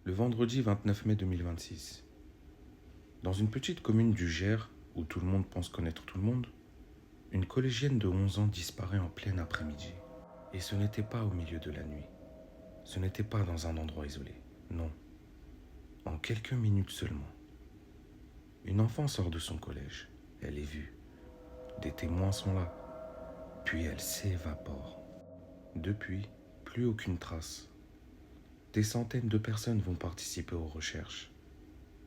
Le vendredi 29 mai 2026. Dans une petite commune du Gers, où tout le monde pense connaître tout le monde, une collégienne de 11 ans disparaît en plein après-midi. Et ce n'était pas au milieu de la nuit. Ce n'était pas dans un endroit isolé. Non. En quelques minutes seulement. Une enfant sort de son collège. Elle est vue. Des témoins sont là. Puis elle s'évapore. Depuis, plus aucune trace. Des centaines de personnes vont participer aux recherches.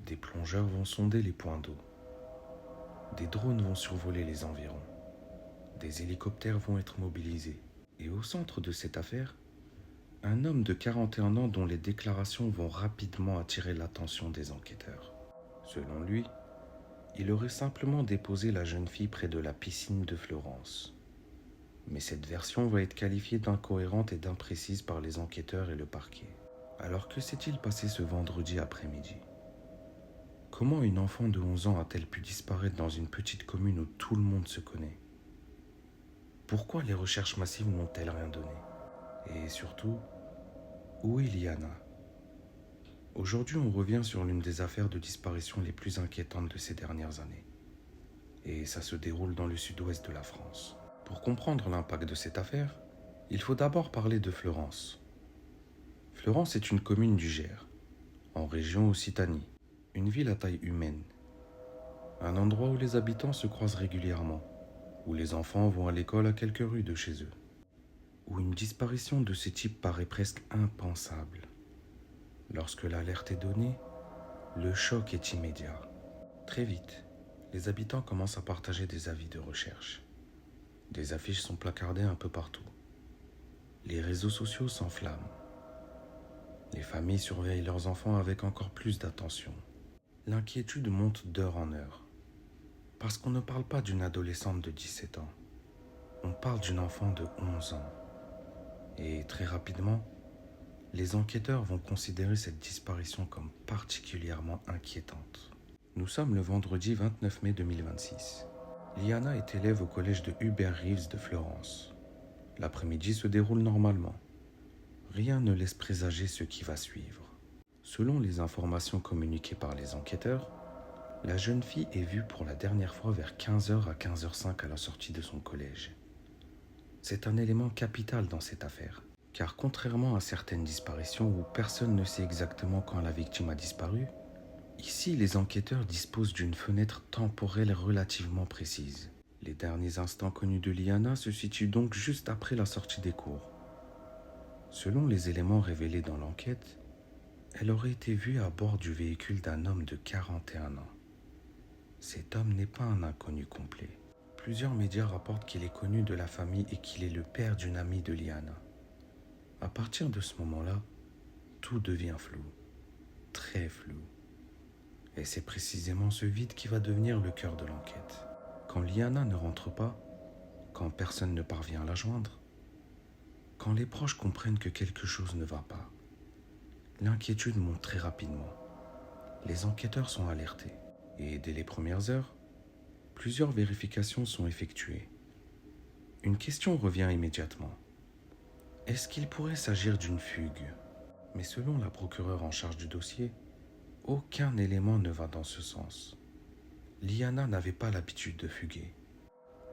Des plongeurs vont sonder les points d'eau. Des drones vont survoler les environs. Des hélicoptères vont être mobilisés. Et au centre de cette affaire, un homme de 41 ans dont les déclarations vont rapidement attirer l'attention des enquêteurs. Selon lui, il aurait simplement déposé la jeune fille près de la piscine de Florence. Mais cette version va être qualifiée d'incohérente et d'imprécise par les enquêteurs et le parquet. Alors que s'est-il passé ce vendredi après-midi ? Comment une enfant de 11 ans a-t-elle pu disparaître dans une petite commune où tout le monde se connaît ? Pourquoi les recherches massives n'ont-elles rien donné ? Et surtout, où est Liana ? Aujourd'hui, on revient sur l'une des affaires de disparition les plus inquiétantes de ces dernières années. Et ça se déroule dans le sud-ouest de la France. Pour comprendre l'impact de cette affaire, il faut d'abord parler de Fleurance. Fleurance est une commune du Gers, en région Occitanie, une ville à taille humaine. Un endroit où les habitants se croisent régulièrement, où les enfants vont à l'école à quelques rues de chez eux, où une disparition de ce type paraît presque impensable. Lorsque l'alerte est donnée, le choc est immédiat. Très vite, les habitants commencent à partager des avis de recherche. Des affiches sont placardées un peu partout. Les réseaux sociaux s'enflamment. Les familles surveillent leurs enfants avec encore plus d'attention. L'inquiétude monte d'heure en heure. Parce qu'on ne parle pas d'une adolescente de 17 ans. On parle d'une enfant de 11 ans. Et très rapidement, les enquêteurs vont considérer cette disparition comme particulièrement inquiétante. Nous sommes le vendredi 29 mai 2026. Liana est élève au collège de Hubert Reeves de Florence. L'après-midi se déroule normalement. Rien ne laisse présager ce qui va suivre. Selon les informations communiquées par les enquêteurs, la jeune fille est vue pour la dernière fois vers 15h à 15h05 à la sortie de son collège. C'est un élément capital dans cette affaire, car contrairement à certaines disparitions où personne ne sait exactement quand la victime a disparu, ici les enquêteurs disposent d'une fenêtre temporelle relativement précise. Les derniers instants connus de Liana se situent donc juste après la sortie des cours. Selon les éléments révélés dans l'enquête, elle aurait été vue à bord du véhicule d'un homme de 41 ans. Cet homme n'est pas un inconnu complet. Plusieurs médias rapportent qu'il est connu de la famille et qu'il est le père d'une amie de Liana. À partir de ce moment-là, tout devient flou, très flou. Et c'est précisément ce vide qui va devenir le cœur de l'enquête. Quand Liana ne rentre pas, quand personne ne parvient à la joindre, quand les proches comprennent que quelque chose ne va pas, l'inquiétude monte très rapidement. Les enquêteurs sont alertés et dès les premières heures, plusieurs vérifications sont effectuées. Une question revient immédiatement. Est-ce qu'il pourrait s'agir d'une fugue ? Mais selon la procureure en charge du dossier, aucun élément ne va dans ce sens. Liana n'avait pas l'habitude de fuguer.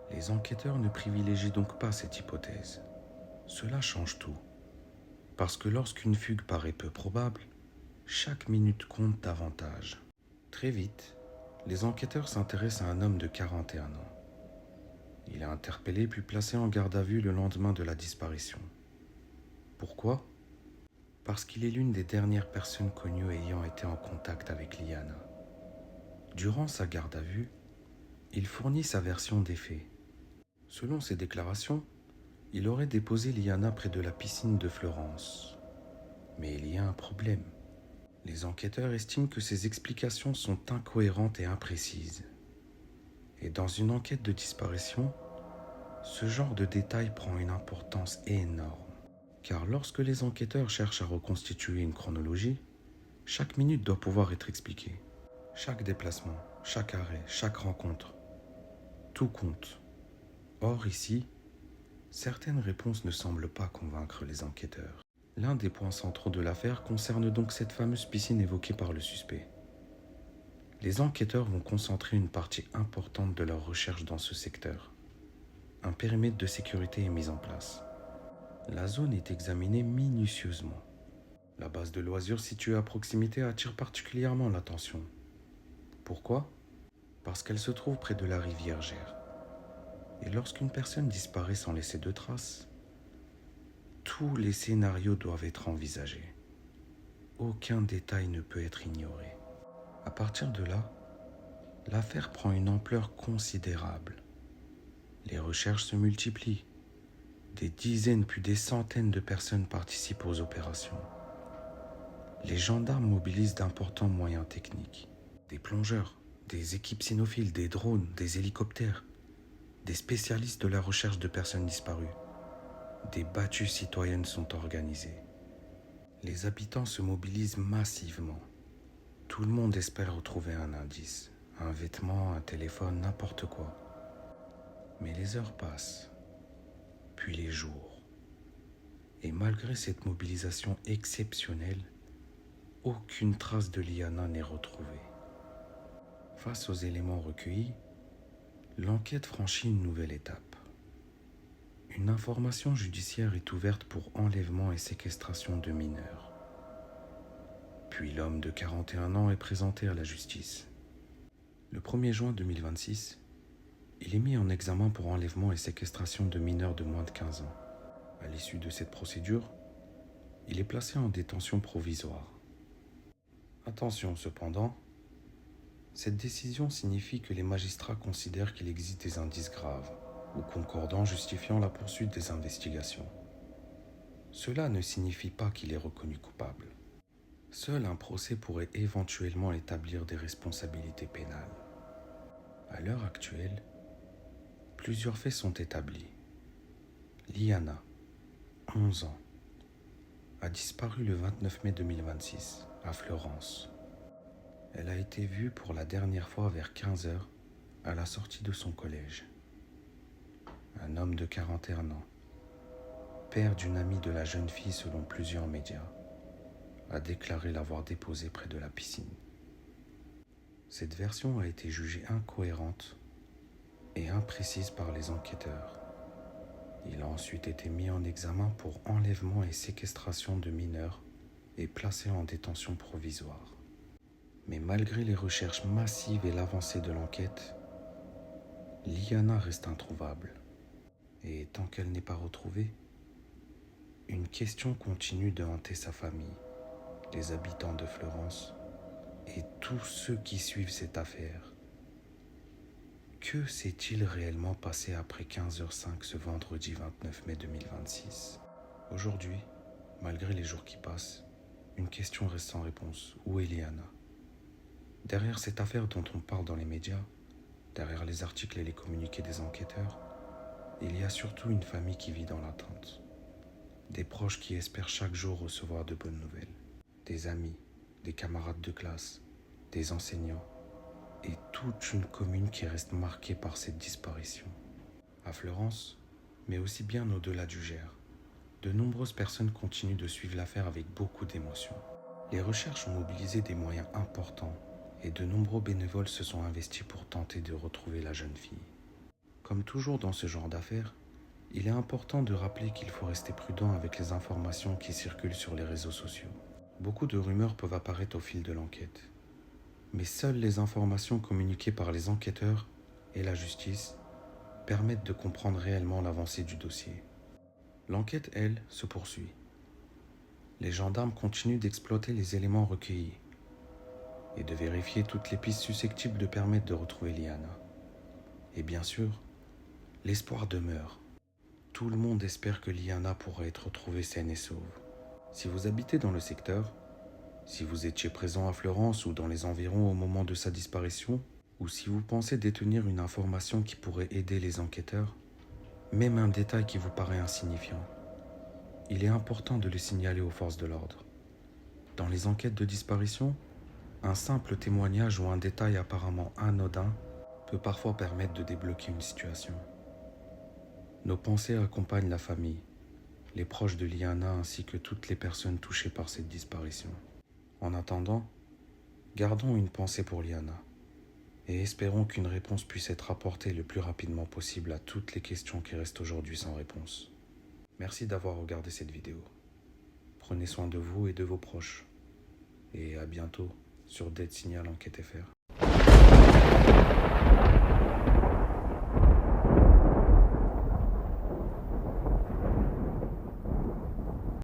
Les enquêteurs ne privilégient donc pas cette hypothèse. Cela change tout. Parce que lorsqu'une fugue paraît peu probable, chaque minute compte davantage. Très vite, les enquêteurs s'intéressent à un homme de 41 ans. Il est interpellé puis placé en garde à vue le lendemain de la disparition. Pourquoi ? Parce qu'il est l'une des dernières personnes connues ayant été en contact avec Liana. Durant sa garde à vue, il fournit sa version des faits. Selon ses déclarations, il aurait déposé Liana près de la piscine de Florence. Mais il y a un problème. Les enquêteurs estiment que ces explications sont incohérentes et imprécises. Et dans une enquête de disparition, ce genre de détail prend une importance énorme. Car lorsque les enquêteurs cherchent à reconstituer une chronologie, chaque minute doit pouvoir être expliquée. Chaque déplacement, chaque arrêt, chaque rencontre, tout compte. Or ici, certaines réponses ne semblent pas convaincre les enquêteurs. L'un des points centraux de l'affaire concerne donc cette fameuse piscine évoquée par le suspect. Les enquêteurs vont concentrer une partie importante de leurs recherches dans ce secteur. Un périmètre de sécurité est mis en place. La zone est examinée minutieusement. La base de loisirs située à proximité attire particulièrement l'attention. Pourquoi ? Parce qu'elle se trouve près de la rivière Gers. Et lorsqu'une personne disparaît sans laisser de traces, tous les scénarios doivent être envisagés. Aucun détail ne peut être ignoré. À partir de là, l'affaire prend une ampleur considérable. Les recherches se multiplient. Des dizaines puis des centaines de personnes participent aux opérations. Les gendarmes mobilisent d'importants moyens techniques. Des plongeurs, des équipes cynophiles, des drones, des hélicoptères, des spécialistes de la recherche de personnes disparues. Des battues citoyennes sont organisées. Les habitants se mobilisent massivement. Tout le monde espère retrouver un indice, un vêtement, un téléphone, n'importe quoi. Mais les heures passent, puis les jours. Et malgré cette mobilisation exceptionnelle, aucune trace de Liana n'est retrouvée. Face aux éléments recueillis, l'enquête franchit une nouvelle étape. Une information judiciaire est ouverte pour enlèvement et séquestration de mineurs. Puis l'homme de 41 ans est présenté à la justice. Le 1er juin 2026, il est mis en examen pour enlèvement et séquestration de mineurs de moins de 15 ans. À l'issue de cette procédure, il est placé en détention provisoire. Attention cependant, cette décision signifie que les magistrats considèrent qu'il existe des indices graves ou concordants justifiant la poursuite des investigations. Cela ne signifie pas qu'il est reconnu coupable. Seul un procès pourrait éventuellement établir des responsabilités pénales. À l'heure actuelle, plusieurs faits sont établis. Liana, 11 ans, a disparu le 29 mai 2026 à Fleurance. Elle a été vue pour la dernière fois vers 15 heures à la sortie de son collège. Un homme de 41 ans, père d'une amie de la jeune fille selon plusieurs médias, a déclaré l'avoir déposée près de la piscine. Cette version a été jugée incohérente et imprécise par les enquêteurs. Il a ensuite été mis en examen pour enlèvement et séquestration de mineurs et placé en détention provisoire. Mais malgré les recherches massives et l'avancée de l'enquête, Liana reste introuvable. Et tant qu'elle n'est pas retrouvée, une question continue de hanter sa famille, les habitants de Fleurance et tous ceux qui suivent cette affaire. Que s'est-il réellement passé après 15h05 ce vendredi 29 mai 2026 ? Aujourd'hui, malgré les jours qui passent, une question reste sans réponse. Où est Liana ? Derrière cette affaire dont on parle dans les médias, derrière les articles et les communiqués des enquêteurs, il y a surtout une famille qui vit dans l'attente. Des proches qui espèrent chaque jour recevoir de bonnes nouvelles. Des amis, des camarades de classe, des enseignants et toute une commune qui reste marquée par cette disparition. À Fleurance, mais aussi bien au-delà du Gers, de nombreuses personnes continuent de suivre l'affaire avec beaucoup d'émotion. Les recherches ont mobilisé des moyens importants et de nombreux bénévoles se sont investis pour tenter de retrouver la jeune fille. Comme toujours dans ce genre d'affaires, il est important de rappeler qu'il faut rester prudent avec les informations qui circulent sur les réseaux sociaux. Beaucoup de rumeurs peuvent apparaître au fil de l'enquête, mais seules les informations communiquées par les enquêteurs et la justice permettent de comprendre réellement l'avancée du dossier. L'enquête, elle, se poursuit. Les gendarmes continuent d'exploiter les éléments recueillis et de vérifier toutes les pistes susceptibles de permettre de retrouver Liana. Et bien sûr, l'espoir demeure. Tout le monde espère que Liana pourra être retrouvée saine et sauve. Si vous habitez dans le secteur, si vous étiez présent à Fleurance ou dans les environs au moment de sa disparition, ou si vous pensez détenir une information qui pourrait aider les enquêteurs, même un détail qui vous paraît insignifiant, il est important de le signaler aux forces de l'ordre. Dans les enquêtes de disparition, un simple témoignage ou un détail apparemment anodin peut parfois permettre de débloquer une situation. Nos pensées accompagnent la famille, les proches de Liana ainsi que toutes les personnes touchées par cette disparition. En attendant, gardons une pensée pour Liana et espérons qu'une réponse puisse être apportée le plus rapidement possible à toutes les questions qui restent aujourd'hui sans réponse. Merci d'avoir regardé cette vidéo. Prenez soin de vous et de vos proches. Et à bientôt sur Dead Signal Enquête FR.